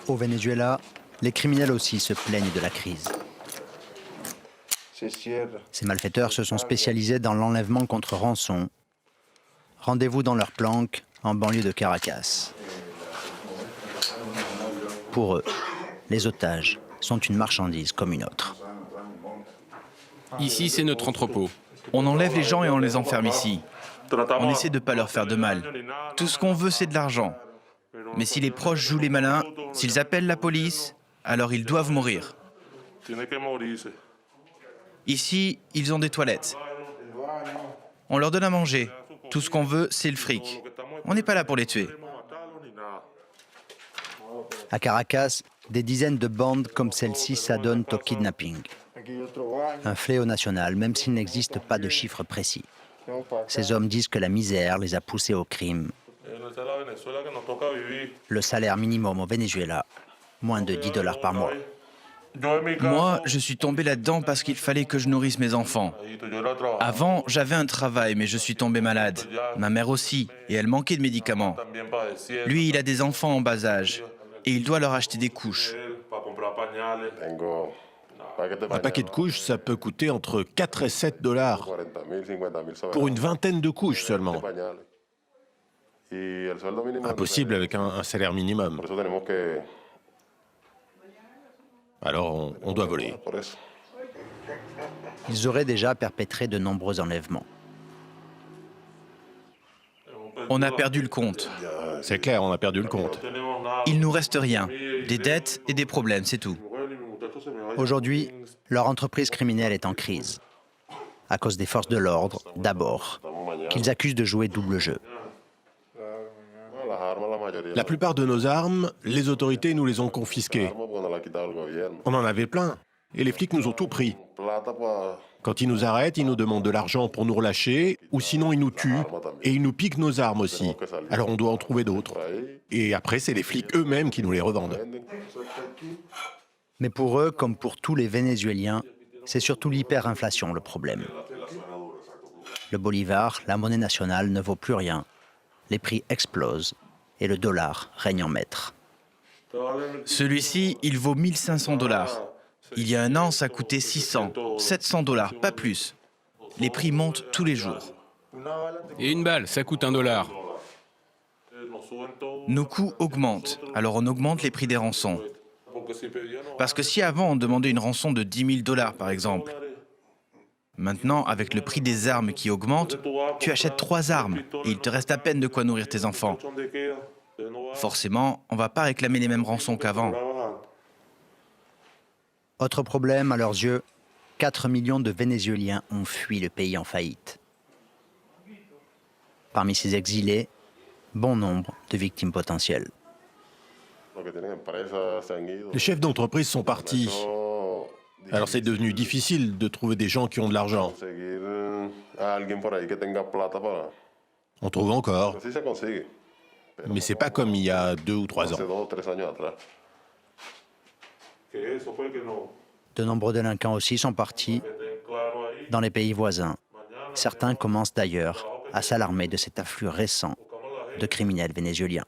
Au Venezuela, les criminels aussi se plaignent de la crise. Ces malfaiteurs se sont spécialisés dans l'enlèvement contre rançon. Rendez-vous dans leur planque en banlieue de Caracas. Pour eux, les otages sont une marchandise comme une autre. Ici, c'est notre entrepôt. On enlève les gens et on les enferme ici. On essaie de ne pas leur faire de mal. Tout ce qu'on veut, c'est de l'argent. Mais si les proches jouent les malins, s'ils appellent la police, alors ils doivent mourir. Ici, ils ont des toilettes. On leur donne à manger. Tout ce qu'on veut, c'est le fric. On n'est pas là pour les tuer. À Caracas, des dizaines de bandes comme celle-ci s'adonnent au kidnapping. Un fléau national, même s'il n'existe pas de chiffres précis. Ces hommes disent que la misère les a poussés au crime. Le salaire minimum au Venezuela, moins de 10 $ par mois. Moi, je suis tombé là-dedans parce qu'il fallait que je nourrisse mes enfants. Avant, j'avais un travail, mais je suis tombé malade. Ma mère aussi, et elle manquait de médicaments. Lui, il a des enfants en bas âge, et il doit leur acheter des couches. Un paquet de couches, ça peut coûter entre 4 et 7 $. Pour une vingtaine de couches seulement. Impossible avec un salaire minimum. Alors, on doit voler. Ils auraient déjà perpétré de nombreux enlèvements. On a perdu le compte. C'est clair, on a perdu le compte. Il nous reste rien. Des dettes et des problèmes, c'est tout. Aujourd'hui, leur entreprise criminelle est en crise. À cause des forces de l'ordre, d'abord, qu'ils accusent de jouer double jeu. La plupart de nos armes, les autorités nous les ont confisquées. On en avait plein, et les flics nous ont tout pris. Quand ils nous arrêtent, ils nous demandent de l'argent pour nous relâcher, ou sinon ils nous tuent, et ils nous piquent nos armes aussi. Alors on doit en trouver d'autres. Et après, c'est les flics eux-mêmes qui nous les revendent. Mais pour eux, comme pour tous les Vénézuéliens, c'est surtout l'hyperinflation le problème. Le bolivar, la monnaie nationale, ne vaut plus rien. Les prix explosent et le dollar règne en maître. Celui-ci, il vaut 1 500 $. Il y a un an, ça coûtait 600, 700 $, pas plus. Les prix montent tous les jours. Et une balle, ça coûte 1 $. Nos coûts augmentent, alors on augmente les prix des rançons. Parce que si avant on demandait une rançon de 10 000 $ par exemple, maintenant avec le prix des armes qui augmente, tu achètes 3 armes et il te reste à peine de quoi nourrir tes enfants. Forcément, on ne va pas réclamer les mêmes rançons qu'avant. Autre problème, à leurs yeux, 4 millions de Vénézuéliens ont fui le pays en faillite. Parmi ces exilés, bon nombre de victimes potentielles. Les chefs d'entreprise sont partis. Alors c'est devenu difficile de trouver des gens qui ont de l'argent. On trouve encore. Mais c'est pas comme il y a 2 ou 3 ans. De nombreux délinquants aussi sont partis dans les pays voisins. Certains commencent d'ailleurs à s'alarmer de cet afflux récent de criminels vénézuéliens.